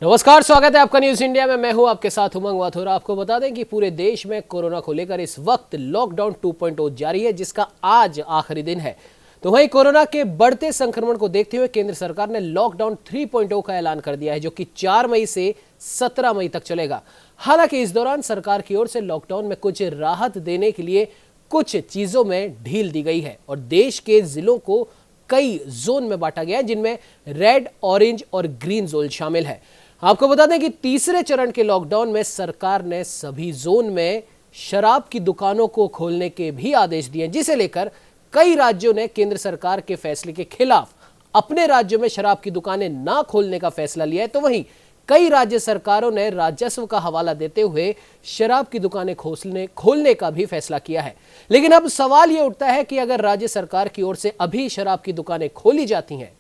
नमस्कार, स्वागत है आपका न्यूज इंडिया में। मैं हूं आपके साथ उमंग वाथोरा। आपको बता दें कि पूरे देश में कोरोना को लेकर इस वक्त लॉकडाउन 2.0 जारी है, जिसका आज आखिरी दिन है। तो वहीं कोरोना के बढ़ते संक्रमण को देखते हुए केंद्र सरकार ने लॉकडाउन 3.0 का ऐलान कर दिया है, जो कि 4 मई से 17 मई तक चलेगा। हालांकि इस दौरान सरकार की ओर से लॉकडाउन में कुछ राहत देने के लिए कुछ चीजों में ढील दी गई है और देश के जिलों को कई जोन में बांटा गया है, जिनमें रेड, ऑरेंज और ग्रीन जोन शामिल है। आपको बता दें कि तीसरे चरण के लॉकडाउन में सरकार ने सभी जोन में शराब की दुकानों को खोलने के भी आदेश दिए, जिसे लेकर कई राज्यों ने केंद्र सरकार के फैसले के खिलाफ अपने राज्यों में शराब की दुकानें ना खोलने का फैसला लिया है। तो वहीं कई राज्य सरकारों ने राजस्व का हवाला देते हुए शराब की दुकानें खोलने का भी फैसला किया है। लेकिन अब सवाल यह उठता है कि अगर राज्य सरकार की ओर से अभी शराब की दुकानें खोली जाती हैं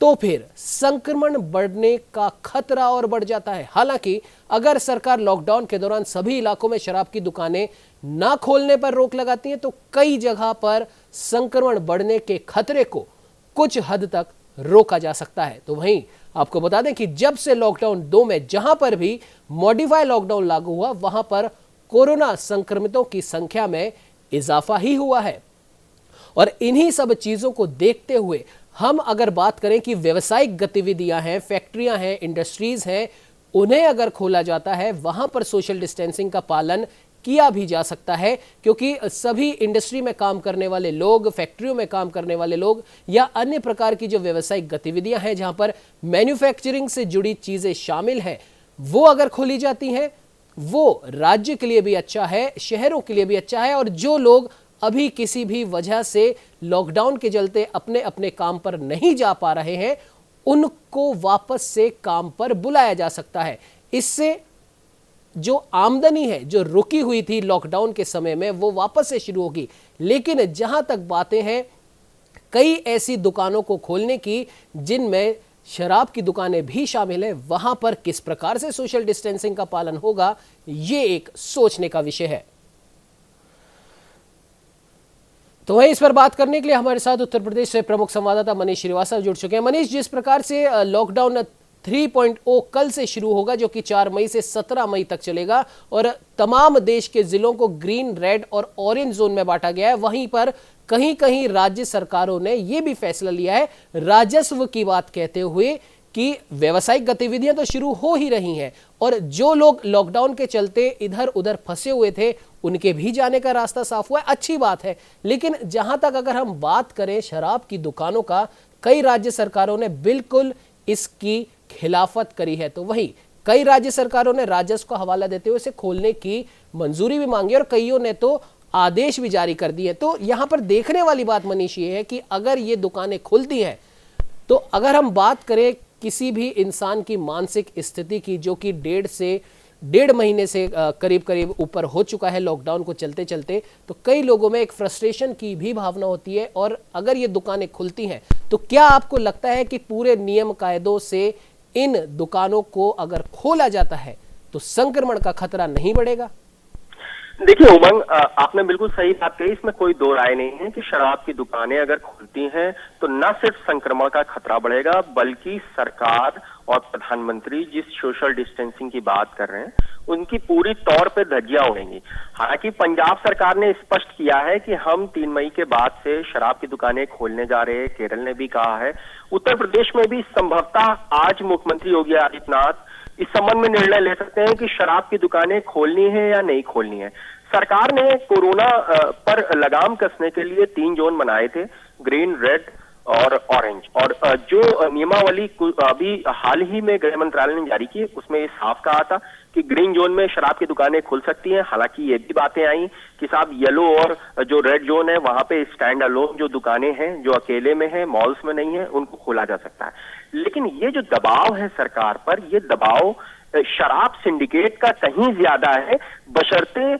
तो फिर संक्रमण बढ़ने का खतरा और बढ़ जाता है। हालांकि अगर सरकार लॉकडाउन के दौरान सभी इलाकों में शराब की दुकानें ना खोलने पर रोक लगाती है तो कई जगह पर संक्रमण बढ़ने के खतरे को कुछ हद तक रोका जा सकता है। तो वहीं आपको बता दें कि जब से लॉकडाउन 2 में जहां पर भी मॉडिफाई लॉकडाउन लागू हुआ, वहां पर कोरोना संक्रमितों की संख्या में इजाफा ही हुआ है। और इन्हीं सब चीजों को देखते हुए हम अगर बात करें कि व्यवसायिक गतिविधियां हैं, फैक्ट्रियां हैं, इंडस्ट्रीज हैं, उन्हें अगर खोला जाता है, वहां पर सोशल डिस्टेंसिंग का पालन किया भी जा सकता है, क्योंकि सभी इंडस्ट्री में काम करने वाले लोग, फैक्ट्रियों में काम करने वाले लोग या अन्य प्रकार की जो व्यवसायिक गतिविधियां हैं जहां पर मैन्युफैक्चरिंग से जुड़ी चीजें शामिल हैं, वो अगर खोली जाती हैं, वो राज्य के लिए भी अच्छा है, शहरों के लिए भी अच्छा है। और जो लोग अभी किसी भी वजह से लॉकडाउन के चलते अपने अपने काम पर नहीं जा पा रहे हैं, उनको वापस से काम पर बुलाया जा सकता है। इससे जो आमदनी है जो रुकी हुई थी लॉकडाउन के समय में, वो वापस से शुरू होगी। लेकिन जहां तक बातें हैं कई ऐसी दुकानों को खोलने की जिनमें शराब की दुकानें भी शामिल है, वहां पर किस प्रकार से सोशल डिस्टेंसिंग का पालन होगा, ये एक सोचने का विषय है। तो वहीं इस पर बात करने के लिए हमारे साथ उत्तर प्रदेश से प्रमुख संवाददाता मनीष श्रीवास्तव जुड़ चुके हैं। मनीष, जिस प्रकार से लॉकडाउन 3.0 कल से शुरू होगा, जो कि 4 मई से 17 मई तक चलेगा और तमाम देश के जिलों को ग्रीन, रेड और ऑरेंज जोन में बांटा गया है, वहीं पर कहीं कहीं राज्य सरकारों ने यह भी फैसला लिया है राजस्व की बात कहते हुए कि व्यावसायिक गतिविधियां तो शुरू हो ही रही हैं और जो लोग लॉकडाउन के चलते इधर उधर फंसे हुए थे उनके भी जाने का रास्ता साफ हुआ है, अच्छी बात है। लेकिन जहां तक अगर हम बात करें शराब की दुकानों का, कई राज्य सरकारों ने बिल्कुल इसकी खिलाफत करी है। तो वहीं कई राज्य सरकारों ने राजस्व का हवाला देते हुए इसे खोलने की मंजूरी भी मांगी और कईयों ने तो आदेश भी जारी कर दिए। तो यहां पर देखने वाली बात मनीष ये है कि अगर ये दुकानें खुलती हैं तो अगर हम बात करें किसी भी इंसान की मानसिक स्थिति की, जो कि 1.5 महीने से करीब करीब ऊपर हो चुका है लॉकडाउन को चलते चलते, तो कई लोगों में एक फ्रस्ट्रेशन की भी भावना होती है। और अगर ये दुकानें खुलती हैं तो क्या आपको लगता है कि पूरे नियम कायदों से इन दुकानों को अगर खोला जाता है तो संक्रमण का खतरा नहीं बढ़ेगा? देखिए उमंग, आपने बिल्कुल सही बात कही, इसमें कोई दो राय नहीं है कि शराब की दुकानें अगर खुलती हैं तो न सिर्फ संक्रमण का खतरा बढ़ेगा, बल्कि सरकार और प्रधानमंत्री जिस सोशल डिस्टेंसिंग की बात कर रहे हैं उनकी पूरी तौर पे धज्जियां उड़ेंगी। हालांकि पंजाब सरकार ने स्पष्ट किया है कि हम 3 मई के बाद से शराब की दुकानें खोलने जा रहे हैं, केरल ने भी कहा है, उत्तर प्रदेश में भी संभवतः आज मुख्यमंत्री योगी आदित्यनाथ इस संबंध में निर्णय ले सकते हैं कि शराब की दुकानें खोलनी है या नहीं खोलनी है। सरकार ने कोरोना पर लगाम कसने के लिए 3 जोन बनाए थे, ग्रीन, रेड और ऑरेंज। और जो नियमावली अभी हाल ही में गृह मंत्रालय ने जारी की, उसमें ये साफ कहा था कि ग्रीन जोन में शराब की दुकानें खुल सकती हैं। हालांकि ये भी बातें आई कि साहब येलो और जो रेड जोन है वहां पे स्टैंड अलोन जो दुकानें हैं, जो अकेले में है, मॉल्स में नहीं है, उनको खोला जा सकता है। लेकिन ये जो दबाव है सरकार पर, ये दबाव शराब सिंडिकेट का कहीं ज्यादा है, बशर्ते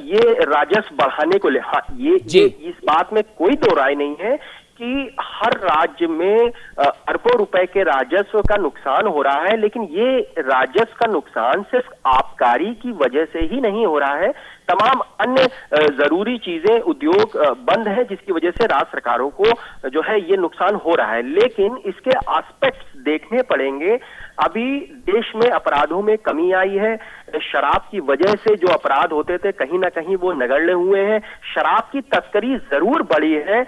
ये राजस्व बढ़ाने को ले। हाँ, ये इस बात में कोई दो राय नहीं है कि हर राज्य में अरबों रुपए के राजस्व का नुकसान हो रहा है, लेकिन ये राजस्व का नुकसान सिर्फ आबकारी की वजह से ही नहीं हो रहा है। तमाम अन्य जरूरी चीजें, उद्योग बंद है, जिसकी वजह से राज्य सरकारों को जो है ये नुकसान हो रहा है। लेकिन इसके एस्पेक्ट्स देखने पड़ेंगे। अभी देश में अपराधों में कमी आई है। शराब की वजह से जो अपराध होते थे कहीं ना कहीं वो नगण्य हुए हैं। शराब की तस्करी जरूर बढ़ी है,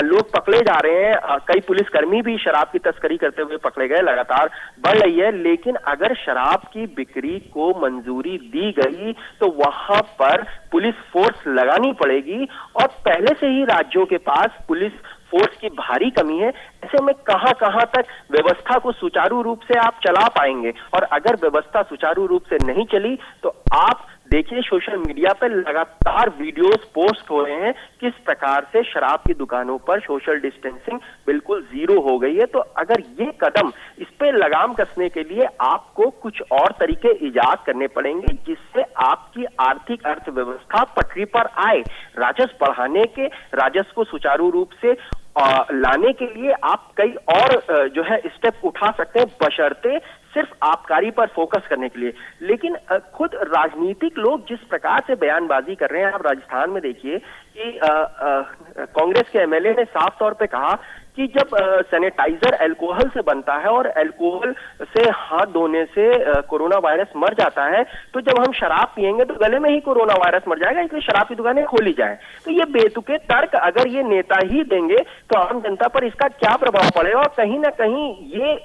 लोग पकड़े जा रहे हैं, कई पुलिसकर्मी भी शराब की तस्करी करते हुए पकड़े गए, लगातार बढ़ रही है। लेकिन अगर शराब की बिक्री को मंजूरी दी गई तो वहां पर पुलिस फोर्स लगानी पड़ेगी, और पहले से ही राज्यों के पास पुलिस फोर्स की भारी कमी है। ऐसे में कहां कहां तक व्यवस्था को सुचारू रूप से आप चला पाएंगे? और अगर व्यवस्था सुचारू रूप से नहीं चली तो आप देखिए सोशल मीडिया पर लगातार वीडियोस पोस्ट हो रहे हैं किस प्रकार से शराब की दुकानों पर सोशल डिस्टेंसिंग बिल्कुल जीरो हो गई है। तो अगर ये कदम, इस पे लगाम कसने के लिए आपको कुछ और तरीके इजाद करने पड़ेंगे जिससे आपकी आर्थिक अर्थव्यवस्था पटरी पर आए। राजस्व बढ़ाने के, राजस्व को सुचारू रूप से लाने के लिए आप कई और जो है स्टेप उठा सकते हैं, बशर्ते सिर्फ आबकारी पर फोकस करने के लिए। लेकिन खुद राजनीतिक लोग जिस प्रकार से बयानबाजी कर रहे हैं, आप राजस्थान में देखिए कि कांग्रेस के एमएलए ने साफ तौर पे कहा कि जब सैनिटाइजर अल्कोहल से बनता है और अल्कोहल से हाथ धोने से कोरोना वायरस मर जाता है, तो जब हम शराब पिएंगे तो गले में ही कोरोना वायरस मर जाएगा, इसलिए शराब की दुकानें खोली जाए। तो ये बेतुके तर्क अगर ये नेता ही देंगे तो आम जनता पर इसका क्या प्रभाव पड़ेगा? और कहीं ना कहीं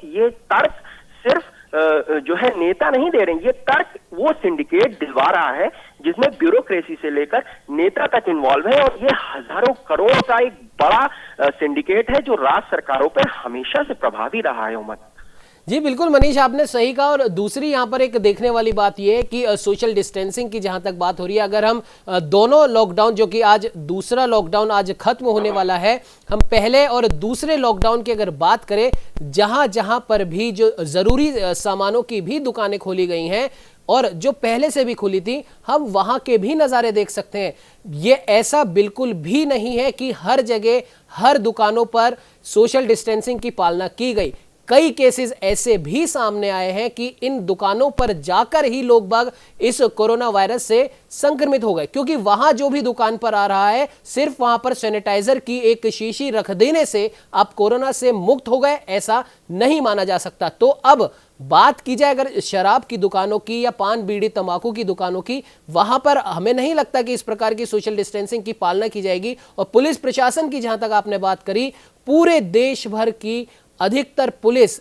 ये तर्क सिर्फ जो है नेता नहीं दे रहे हैं, ये तर्क वो सिंडिकेट दिलवा रहा है जिसमें ब्यूरोक्रेसी से लेकर नेता तक इन्वॉल्व है, और ये हजारों करोड़ का एक बड़ा सिंडिकेट है जो राज्य सरकारों पर हमेशा से प्रभावी रहा है। उमर जी बिल्कुल मनीष, आपने सही कहा। और दूसरी यहाँ पर एक देखने वाली बात यह है कि सोशल डिस्टेंसिंग की जहां तक बात हो रही है, अगर हम दोनों लॉकडाउन, जो कि आज दूसरा लॉकडाउन आज खत्म होने वाला है, हम पहले और दूसरे लॉकडाउन की अगर बात करें, जहां जहां पर भी जो जरूरी सामानों की भी दुकानें खोली गई हैं और जो पहले से भी खुली थी, हम वहां के भी नज़ारे देख सकते हैं। ये ऐसा बिल्कुल भी नहीं है कि हर जगह हर दुकानों पर सोशल डिस्टेंसिंग की पालना की गई। कई केसेस ऐसे भी सामने आए हैं कि इन दुकानों पर जाकर ही लोग बाग इस कोरोना वायरस से संक्रमित हो गए, क्योंकि वहां जो भी दुकान पर आ रहा है, सिर्फ वहां पर सैनिटाइजर की एक शीशी रख देने से आप कोरोना से मुक्त हो गए, ऐसा नहीं माना जा सकता। तो अब बात की जाए अगर शराब की दुकानों की या पान बीड़ी तंबाकू की दुकानों की, वहां पर हमें नहीं लगता कि इस प्रकार की सोशल डिस्टेंसिंग की पालना की जाएगी। और पुलिस प्रशासन की जहां तक आपने बात करी, पूरे देश भर की अधिकतर पुलिस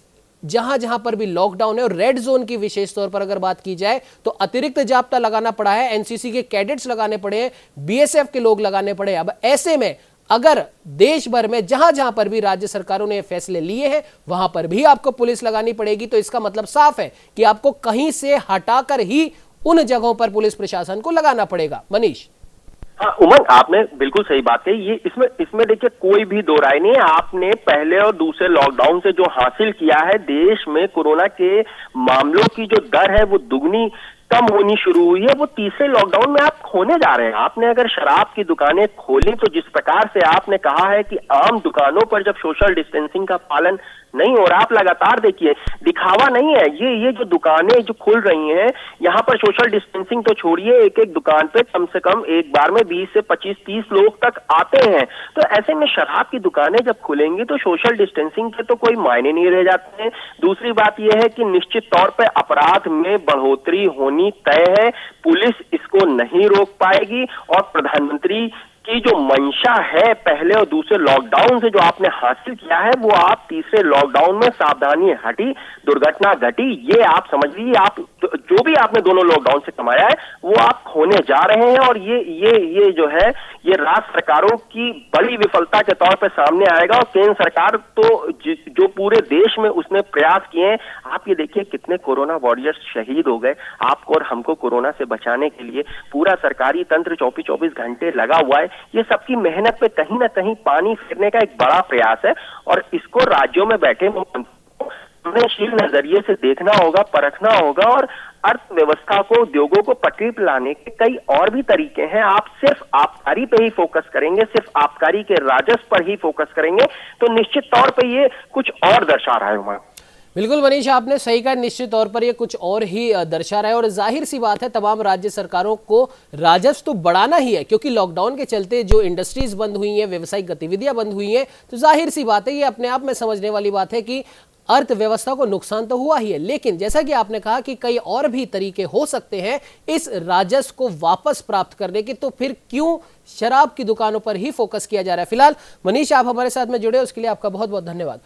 जहां जहां पर भी लॉकडाउन है, और रेड जोन की विशेष तौर पर अगर बात की जाए तो अतिरिक्त जाब्ता लगाना पड़ा है, एनसीसी के कैडेट्स लगाने पड़े हैं, बीएसएफ के लोग लगाने पड़े। अब ऐसे में अगर देश भर में जहां जहां पर भी राज्य सरकारों ने फैसले लिए हैं वहां पर भी आपको पुलिस लगानी पड़ेगी, तो इसका मतलब साफ है कि आपको कहीं से हटाकर ही उन जगहों पर पुलिस प्रशासन को लगाना पड़ेगा। मनीष। हाँ उमंग, आपने बिल्कुल सही बात कही। ये इसमें देखिए कोई भी दो राय नहीं है। आपने पहले और दूसरे लॉकडाउन से जो हासिल किया है, देश में कोरोना के मामलों की जो दर है वो दुगनी कम होनी शुरू हुई है, वो तीसरे लॉकडाउन में आप खोने जा रहे हैं। आपने अगर शराब की दुकानें खोली तो जिस प्रकार से आपने कहा है कि आम दुकानों पर जब सोशल डिस्टेंसिंग का पालन नहीं हो रहा, आप लगातार देखिए, दिखावा नहीं है ये जो दुकानें जो खुल रही हैं, यहाँ पर सोशल डिस्टेंसिंग तो छोड़िए, एक एक दुकान पे कम से कम एक बार में 20 से 25-30 लोग तक आते हैं। तो ऐसे में शराब की दुकानें जब खुलेंगी तो सोशल डिस्टेंसिंग के तो कोई मायने नहीं रह जाते हैं। दूसरी बात यह है कि निश्चित तौर पर अपराध में बढ़ोतरी होनी तय है, पुलिस इसको नहीं रोक पाएगी। और प्रधानमंत्री की जो मंशा है पहले और दूसरे लॉकडाउन से जो आपने हासिल किया है, वो आप तीसरे लॉकडाउन में सावधानी हटी, दुर्घटना घटी, ये आप समझ लीजिए। आप जो भी आपने दोनों लॉकडाउन से कमाया है वो आप खोने जा रहे हैं, और ये जो है ये राज्य सरकारों की बड़ी विफलता के तौर पर सामने आएगा। और केंद्र सरकार तो जो पूरे देश में उसने प्रयास किए हैं, आप ये देखिए कितने कोरोना वॉरियर्स शहीद हो गए। आपको और हमको कोरोना से बचाने के लिए पूरा सरकारी तंत्र 24-24 घंटे लगा हुआ है। ये सबकी मेहनत पे कहीं ना कहीं पानी फेरने का एक बड़ा प्रयास है, और इसको राज्यों में बैठे संवेदनशील नजरिए से देखना होगा, परखना होगा। और अर्थव्यवस्था को, उद्योगों को पटरी पर लाने के कई और भी तरीके हैं। आप सिर्फ आबकारी पे ही फोकस करेंगे, सिर्फ आबकारी के राजस्व पर ही फोकस करेंगे तो निश्चित तौर पे ये कुछ और दर्शा रहा है। बिल्कुल मनीष, आपने सही कहा। निश्चित तौर पर ये कुछ और ही दर्शा रहा है और जाहिर सी बात है तमाम राज्य सरकारों को राजस्व तो बढ़ाना ही है, क्योंकि लॉकडाउन के चलते जो इंडस्ट्रीज बंद हुई हैं, व्यावसायिक गतिविधियां बंद हुई हैं, तो जाहिर सी बात है, ये अपने आप में समझने वाली बात है कि अर्थव्यवस्था को नुकसान तो हुआ ही है। लेकिन जैसा कि आपने कहा कि कई और भी तरीके हो सकते हैं इस राजस्व को वापस प्राप्त करने के, तो फिर क्यों शराब की दुकानों पर ही फोकस किया जा रहा है। फिलहाल मनीष, आप हमारे साथ में जुड़े, उसके लिए आपका बहुत बहुत धन्यवाद।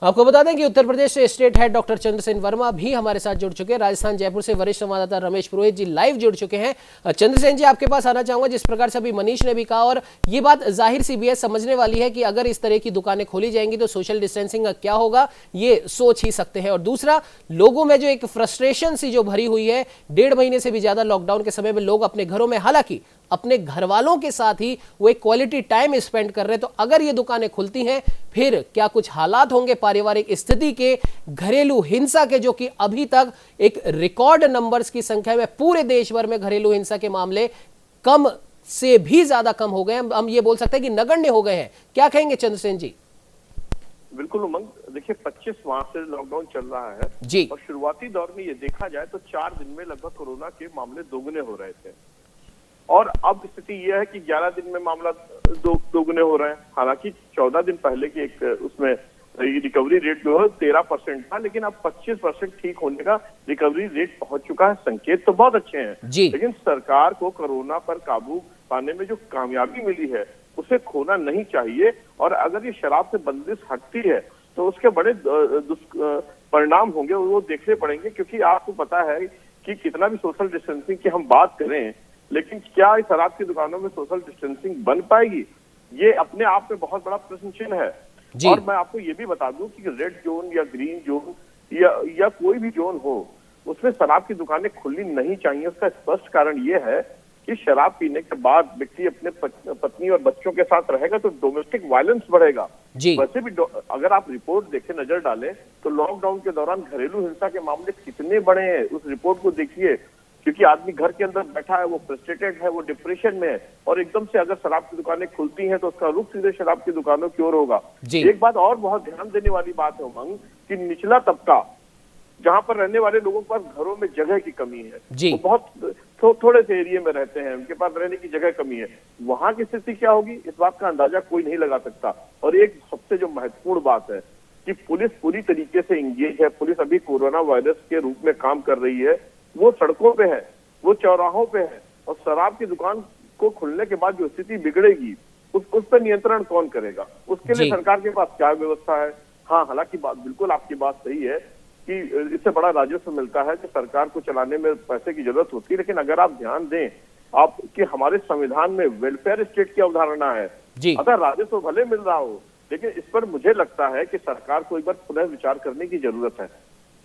आपको बता दें कि उत्तर प्रदेश से state head doctor Chandrasen Verma भी हमारे साथ जुड़ चुके हैं। राजस्थान जयपुर से वरिष्ठ संवाददाता रमेश पुरोहित जी लाइव जुड़ चुके हैं। चंद्रसेन जी, आपके पास आना चाहूंगा। जिस प्रकार से अभी मनीष ने भी कहा, और ये बात जाहिर सी भी है, समझने वाली है कि अगर इस तरह की दुकानें खोली जाएंगी तो सोशल डिस्टेंसिंग का क्या होगा, ये सोच ही सकते हैं। और दूसरा, लोगों में जो एक फ्रस्ट्रेशन सी जो भरी हुई है, 1.5 महीने से भी ज्यादा लॉकडाउन के समय में लोग अपने घरों में, हालांकि अपने घर वालों के साथ ही वो एक क्वालिटी टाइम स्पेंड कर रहे हैं, तो अगर ये दुकानें खुलती हैं फिर क्या कुछ हालात होंगे पारिवारिक स्थिति के, घरेलू हिंसा के, जो कि अभी तक एक रिकॉर्ड नंबर्स की संख्या में पूरे देश भर में घरेलू हिंसा के मामले कम से भी ज्यादा कम हो गए हैं, हम ये बोल सकते हैं कि नगण्य हो गए हैं। क्या कहेंगे चंद्रसेन जी? बिल्कुल उमंग, देखिए 25 मार्च से लॉकडाउन चल रहा है जी, और शुरुआती दौर में ये देखा जाए तो 4 दिन में लगभग कोरोना के मामले दोगुने हो रहे थे, और अब स्थिति यह है कि 11 दिन में मामला दोगुने हो रहे हैं। हालांकि 14 दिन पहले की एक उसमें रिकवरी रेट जो है 13% था, लेकिन अब 25% ठीक होने का रिकवरी रेट पहुंच चुका है। संकेत तो बहुत अच्छे हैं जी। लेकिन सरकार को कोरोना पर काबू पाने में जो कामयाबी मिली है उसे खोना नहीं चाहिए, और अगर ये शराब से बंदिश हटती है तो उसके बड़े परिणाम होंगे, वो देखने पड़ेंगे। क्योंकि आपको पता है कि कितना भी सोशल डिस्टेंसिंग की हम बात करें, लेकिन क्या इस शराब की दुकानों में सोशल डिस्टेंसिंग बन पाएगी, ये अपने आप में बहुत बड़ा प्रश्न चिन्ह है। और मैं आपको ये भी बता दूं कि रेड जोन या ग्रीन जोन या कोई भी जोन हो, उसमें शराब की दुकानें खुलनी नहीं चाहिए। उसका स्पष्ट कारण ये है कि शराब पीने के बाद व्यक्ति अपने पत्नी और बच्चों के साथ रहेगा तो डोमेस्टिक वायलेंस बढ़ेगा। वैसे भी अगर आप रिपोर्ट देखें, नजर डालें, तो लॉकडाउन के दौरान घरेलू हिंसा के मामले कितने बड़े हैं, उस रिपोर्ट को देखिए। क्योंकि आदमी घर के अंदर बैठा है, वो फ्रस्ट्रेटेड है, वो डिप्रेशन में है, और एकदम से अगर शराब की दुकानें खुलती हैं तो उसका रुख सीधे शराब की दुकानों की ओर होगा। एक बात और बहुत ध्यान देने वाली बात है उमंग, कि निचला तबका, जहां पर रहने वाले लोगों के पास घरों में जगह की कमी है, वो बहुत थोड़े से एरिया में रहते हैं, उनके पास रहने की जगह कमी है, वहां की स्थिति क्या होगी इस बात का अंदाजा कोई नहीं लगा सकता। और एक सबसे जो महत्वपूर्ण बात है कि पुलिस पूरी तरीके से इंगेज है। पुलिस अभी कोरोना वायरस के रूप में काम कर रही है, वो सड़कों पे है, वो चौराहों पे है, और शराब की दुकान को खुलने के बाद जो स्थिति बिगड़ेगी उस पर नियंत्रण कौन करेगा, उसके लिए सरकार के पास क्या व्यवस्था है। हाँ, हालांकि बात बिल्कुल आपकी बात सही है कि इससे बड़ा राजस्व मिलता है कि सरकार को चलाने में पैसे की जरूरत होती है, लेकिन अगर आप ध्यान दें आप कि हमारे संविधान में वेलफेयर स्टेट की अवधारणा है। अगर राजस्व भले मिल रहा हो, लेकिन इस पर मुझे लगता है कि सरकार को एक बार पुनः विचार करने की जरूरत है।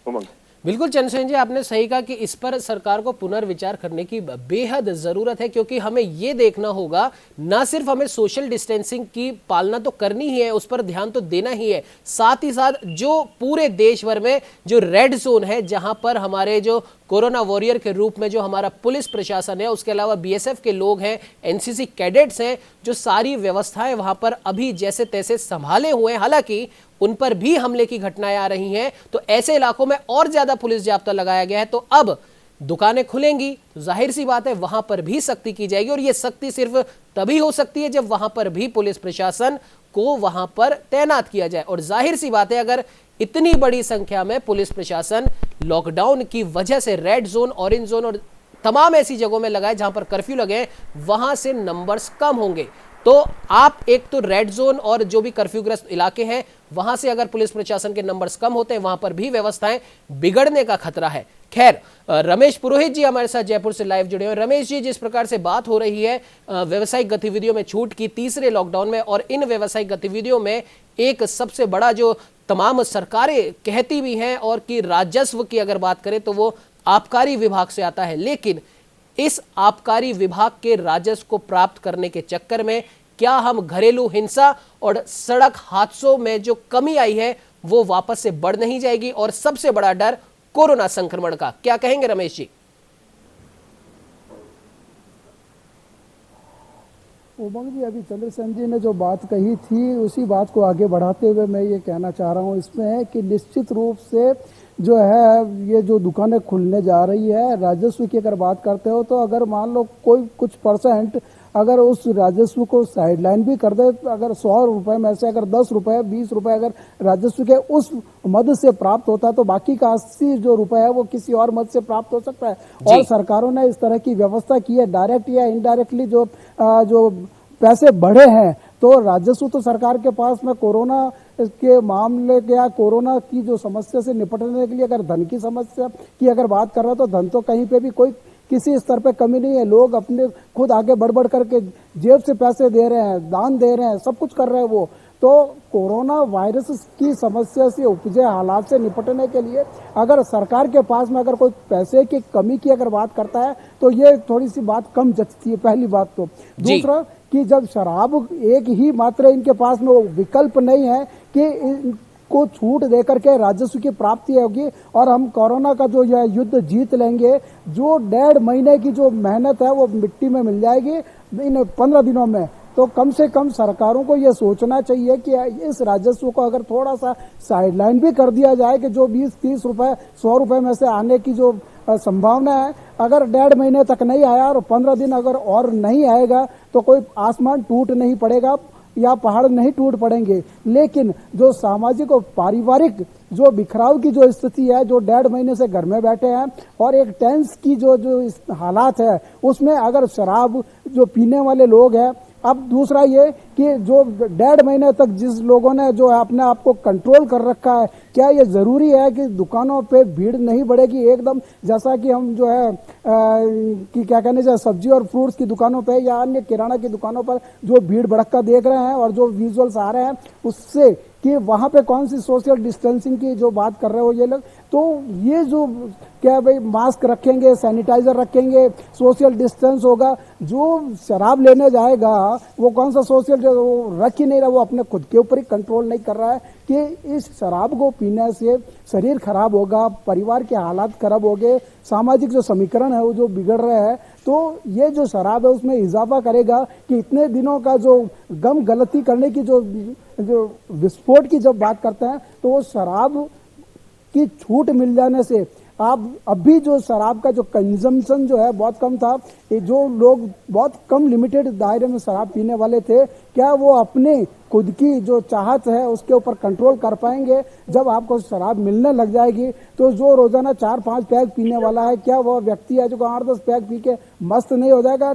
उमंग, बिल्कुल चंद्रसेन जी, आपने सही कहा कि इस पर सरकार को पुनर्विचार करने की बेहद जरूरत है, क्योंकि हमें ये देखना होगा, ना सिर्फ हमें सोशल डिस्टेंसिंग की पालना तो करनी ही है, उस पर ध्यान तो देना ही है, साथ ही साथ जो पूरे देश भर में जो रेड जोन है, जहां पर हमारे जो कोरोना वॉरियर के रूप में जो हमारा पुलिस प्रशासन है, उसके अलावा बीएसएफ के लोग हैं, एनसीसी कैडेट्स हैं, जो सारी व्यवस्थाएं वहां पर अभी जैसे तैसे संभाले हुए हैं, हालांकि उन पर भी हमले की घटनाएं आ रही हैं, तो ऐसे इलाकों में और ज्यादा पुलिस जाब्ता लगाया गया है। तो अब दुकानें खुलेंगी तो जाहिर सी बात है वहां पर भी सख्ती की जाएगी, और यह सख्ती सिर्फ तभी हो सकती है जब वहां पर भी पुलिस प्रशासन को वहां पर तैनात किया जाए। और जाहिर सी बात है, अगर इतनी बड़ी संख्या में पुलिस प्रशासन लॉकडाउन की वजह से रेड जोन, ऑरेंज जोन और तमाम ऐसी जगहों में लगाए जहां पर कर्फ्यू लगे, वहां से नंबर्स कम होंगे। तो आप एक तो रेड जोन और जो भी कर्फ्यूग्रस्त इलाके हैं वहां से अगर पुलिस प्रशासन के नंबर्स कम होते हैं, वहां पर भी व्यवस्थाएं बिगड़ने का खतरा है। खैर, रमेश पुरोहित जी हमारे साथ जयपुर से लाइव जुड़े हैं। रमेश जी, जिस प्रकार से बात हो रही है व्यवसायिक गतिविधियों में छूट की तीसरे लॉकडाउन में, और इन व्यवसायिक गतिविधियों में एक सबसे बड़ा जो तमाम सरकारें कहती भी हैं और कि राजस्व की अगर बात करें तो वो आबकारी विभाग से आता है, लेकिन इस आबकारी विभाग के राजस्व को प्राप्त करने के चक्कर में क्या हम घरेलू हिंसा और सड़क हादसों में जो कमी आई है वो वापस से बढ़ नहीं जाएगी, और सबसे बड़ा डर कोरोना संक्रमण का, क्या कहेंगे रमेश जी? उमंग जी, अभी चंद्रसेन जी ने जो बात कही थी उसी बात को आगे बढ़ाते हुए मैं ये कहना चाह रहा हूँ इसमें है कि निश्चित रूप से जो है ये जो दुकानें खुलने जा रही है, राजस्व की अगर बात करते हो तो अगर मान लो कोई कुछ परसेंट अगर उस राजस्व को साइडलाइन भी कर दे, तो अगर 100 रुपए में से अगर 10 रुपए 20 रुपए अगर राजस्व के उस मद से प्राप्त होता है तो बाकी का 80 जो रुपए है वो किसी और मद से प्राप्त हो सकता है। और सरकारों ने इस तरह की व्यवस्था की है, डायरेक्ट या इनडायरेक्टली जो पैसे बढ़े हैं तो राजस्व तो सरकार के पास में कोरोना के मामले के या कोरोना की जो समस्या से निपटने के लिए अगर धन की समस्या की अगर बात कर रहा है तो धन तो कहीं पे भी कोई किसी स्तर पे कमी नहीं है। लोग अपने खुद आगे बढ़ बढ़ करके जेब से पैसे दे रहे हैं, दान दे रहे हैं, सब कुछ कर रहे हैं वो। तो कोरोना वायरस की समस्या से उपजे हालात से निपटने के लिए अगर सरकार के पास में अगर कोई पैसे की कमी की अगर बात करता है तो ये थोड़ी सी बात कम जचती है, पहली बात तो। दूसरा कि जब शराब एक ही मात्र इनके पास में वो विकल्प नहीं है कि को छूट देकर के राजस्व की प्राप्ति होगी और हम कोरोना का जो यह युद्ध जीत लेंगे, जो 1.5 महीने की जो मेहनत है वो मिट्टी में मिल जाएगी इन 15 दिनों में। तो कम से कम सरकारों को यह सोचना चाहिए कि इस राजस्व को अगर थोड़ा सा साइडलाइन भी कर दिया जाए कि जो 20-30 रुपए 100 रुपए में से आने की जो संभावना है, अगर 1.5 महीने तक नहीं आया और 15 दिन अगर और नहीं आएगा तो कोई आसमान टूट नहीं पड़ेगा या पहाड़ नहीं टूट पड़ेंगे। लेकिन जो सामाजिक और पारिवारिक जो बिखराव की जो स्थिति है, जो 1.5 महीने से घर में बैठे हैं और एक टेंस की जो हालात है उसमें अगर शराब जो पीने वाले लोग हैं, अब दूसरा ये कि जो 1.5 महीने तक जिस लोगों ने जो है अपने आप को कंट्रोल कर रखा है, क्या ये जरूरी है कि दुकानों पे भीड़ नहीं बढ़ेगी एकदम, जैसा कि हम जो है कि क्या कहने चाहिए सब्जी और फ्रूट्स की दुकानों पे या अन्य किराना की दुकानों पर जो भीड़ भड़का देख रहे हैं और जो विजुअल्स आ रहे हैं उससे कि वहां पे कौन सी सोशल डिस्टेंसिंग की जो बात कर रहे हो ये लोग, तो ये जो क्या भाई मास्क रखेंगे, सैनिटाइजर रखेंगे, सोशल डिस्टेंस होगा, जो शराब लेने जाएगा वो कौन सा सोशल जो रख ही नहीं रहा, वो अपने खुद के ऊपर ही कंट्रोल नहीं कर रहा है कि इस शराब को पीने से शरीर खराब होगा, परिवार के हालात खराब होंगे, सामाजिक जो समीकरण है वो जो बिगड़ रहे हैं। तो ये जो शराब है उसमें इजाफा करेगा कि इतने दिनों का जो गम गलती करने की जो विस्फोट की जब बात करते हैं तो वो शराब की छूट मिल जाने से आप अभी जो शराब का जो कंजम्पशन जो है बहुत कम था, ये जो लोग बहुत कम लिमिटेड दायरे में शराब पीने वाले थे, क्या वो अपने खुद की जो चाहत है उसके ऊपर कंट्रोल कर पाएंगे? जब आपको शराब मिलने लग जाएगी तो जो रोजाना 4-5 पैक पीने वाला है, क्या वह व्यक्ति है जो 8-10 पैक पी के मस्त नहीं हो जाएगा,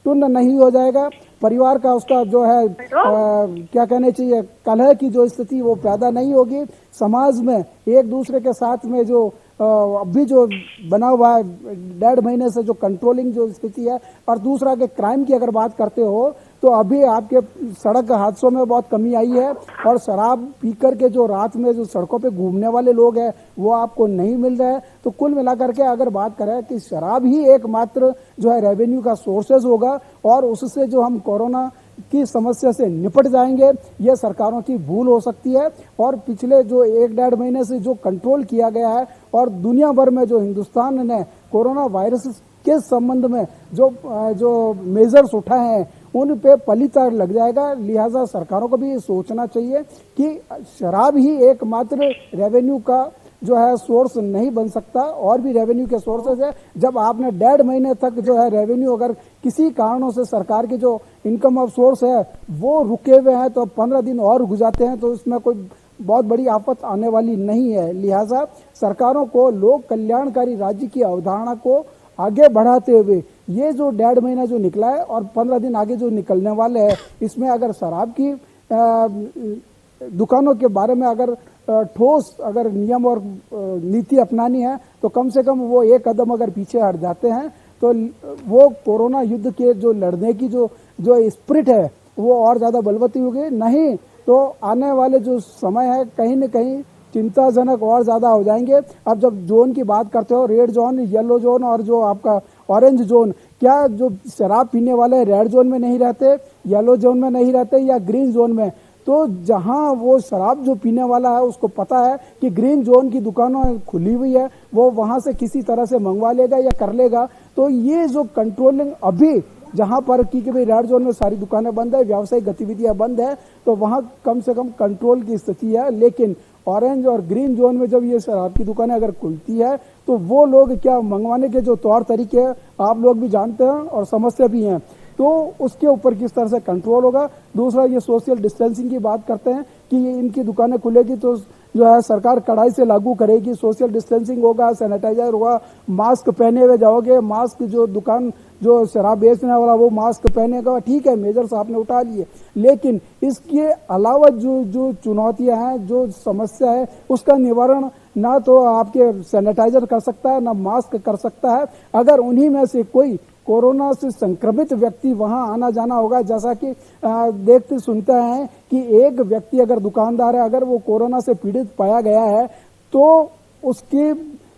टुन्न नहीं हो जाएगा? परिवार का उसका जो है क्या कहने चाहिए कलह की जो स्थिति वो पैदा नहीं होगी। समाज में एक दूसरे के साथ में जो अभी जो बना हुआ है 1.5 महीने से जो कंट्रोलिंग जो स्थिति है, और दूसरा के क्राइम की अगर बात करते हो तो अभी आपके सड़क हादसों में बहुत कमी आई है और शराब पीकर के जो रात में जो सड़कों पे घूमने वाले लोग हैं वो आपको नहीं मिल रहे हैं। तो कुल मिलाकर के अगर बात करें कि शराब ही एकमात्र जो है रेवेन्यू का सोर्सेज होगा और उससे जो हम कोरोना की समस्या से निपट जाएंगे, यह सरकारों की भूल हो सकती है। और पिछले जो 1-1.5 महीने से जो कंट्रोल किया गया है और दुनिया भर में जो हिंदुस्तान ने कोरोना वायरस के संबंध में जो मेजर्स उठाए हैं उन पे पलीता लग जाएगा। लिहाजा सरकारों को भी सोचना चाहिए कि शराब ही एकमात्र रेवेन्यू का जो है सोर्स नहीं बन सकता, और भी रेवेन्यू के सोर्सेज है। जब आपने 1.5 महीने तक जो है रेवेन्यू अगर किसी कारणों से सरकार की जो इनकम ऑफ सोर्स है वो रुके हुए हैं तो 15 दिन और गुजारते हैं तो इसमें कोई बहुत बड़ी आफत आने वाली नहीं है। लिहाजा सरकारों को लोक कल्याणकारी राज्य की अवधारणा को आगे बढ़ाते हुए ये जो 1.5 महीना जो निकला है और 15 दिन आगे जो निकलने वाले हैं, इसमें अगर शराब की दुकानों के बारे में अगर ठोस अगर नियम और नीति अपनानी है तो कम से कम वो एक कदम अगर पीछे हट जाते हैं तो वो कोरोना युद्ध के जो लड़ने की जो स्पिरिट है वो और ज्यादा बलवती होगी। नहीं तो आने वाले जो समय है कहीं न कहीं चिंताजनक और ज्यादा हो जाएंगे। अब जब जोन की बात करते हो, रेड जोन, येलो जोन और जो आपका ऑरेंज जोन, क्या जो शराब पीने वाले रेड जोन में नहीं रहते, येलो जोन में नहीं रहते या ग्रीन जोन में? तो जहां वो शराब जो पीने वाला है उसको पता है कि ग्रीन जोन की दुकानें खुली हुई है, वो वहां से किसी तरह से मंगवा लेगा या कर लेगा। तो ये जो कंट्रोलिंग अभी जहां पर कि भाई रेड जोन में सारी दुकानें बंद है, व्यावसायिक गतिविधियां बंद है, तो वहां कम से कम कंट्रोल की स्थिति है। लेकिन ऑरेंज और ग्रीन जोन में जब ये शराब की दुकानें अगर खुलती है तो वो लोग क्या मंगवाने के जो तौर तरीके हैं आप लोग भी जानते हैं और समझते भी हैं, तो उसके ऊपर किस तरह से कंट्रोल होगा। दूसरा, ये सोशल डिस्टेंसिंग की बात करते हैं कि इनकी दुकानें खुलेगी तो जो है सरकार कड़ाई से लागू करेगी, सोशल डिस्टेंसिंग होगा, सैनिटाइजर होगा, मास्क पहने हुए जाओगे, मास्क जो दुकान जो शराब बेचने वाला वो मास्क पहनेगा, ठीक है मेजर्स आपने उठा लिए, लेकिन इसके अलावा जो चुनौतियां हैं, जो समस्या है, उसका निवारण ना तो आपके सैनिटाइजर कर सकता है ना मास्क कर सकता है। अगर उन्हीं में से कोई कोरोना से संक्रमित व्यक्ति वहां आना जाना होगा, जैसा कि देखते सुनते हैं कि एक व्यक्ति अगर दुकानदार है, अगर वो कोरोना से पीड़ित पाया गया है तो उसकी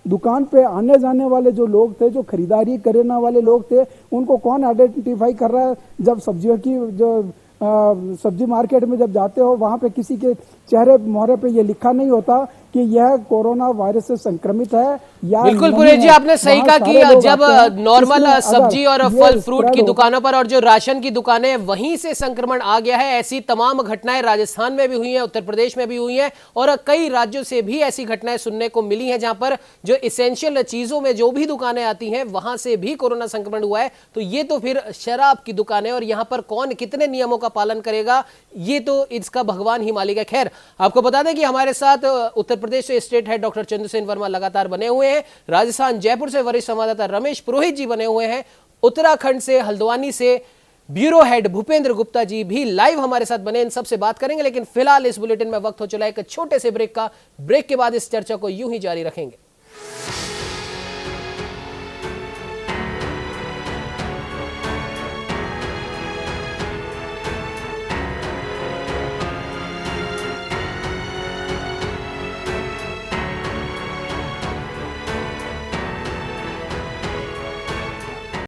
दुकान पे आने जाने वाले जो लोग थे, जो खरीदारी करने वाले लोग थे, उनको कौन आइडेंटिफाई कर रहा है। जब सब्जियों की जो सब्जी मार्केट में जब जाते हो वहां पे किसी के चेहरे मोहरे पे ये लिखा नहीं होता कि यह कोरोना वायरस से संक्रमित है या बिल्कुल नहीं पुरेश जी, है। आपने सही वहाँ कहा सारे कि लोग जब आते हैं। नॉर्मल इसलिए सब्जी और अगर फल ये फ्रूट की spread दुकानों पर और जो राशन की दुकानें हैं वहीं से संक्रमण आ गया है, ऐसी तमाम घटनाएं राजस्थान में भी हुई हैं, उत्तर प्रदेश में भी हुई हैं और कई राज्यों से भी ऐसी घटनाएं सुनने को मिली हैं जहां पर जो इसेंशियल चीजों में जो भी दुकानें आती हैं वहां से भी कोरोना संक्रमण हुआ है। तो ये तो फिर शराब की दुकानें और यहां पर कौन कितने नियमों का पालन करेगा ये तो इसका भगवान ही मालिक है। खैर, आपको बता दें कि हमारे साथ उत्तर प्रदेश से state head doctor Chandrasen Verma लगातार बने हुए हैं, राजस्थान जयपुर से वरिष्ठ संवाददाता रमेश पुरोहित जी बने हुए हैं, उत्तराखंड से हल्द्वानी से ब्यूरो हेड भूपेंद्र गुप्ता जी भी लाइव हमारे साथ बने, इन सबसे बात करेंगे। लेकिन फिलहाल इस बुलेटिन में वक्त हो चला एक छोटे से ब्रेक का। ब्रेक के बाद इस चर्चा को यूं ही जारी रखेंगे।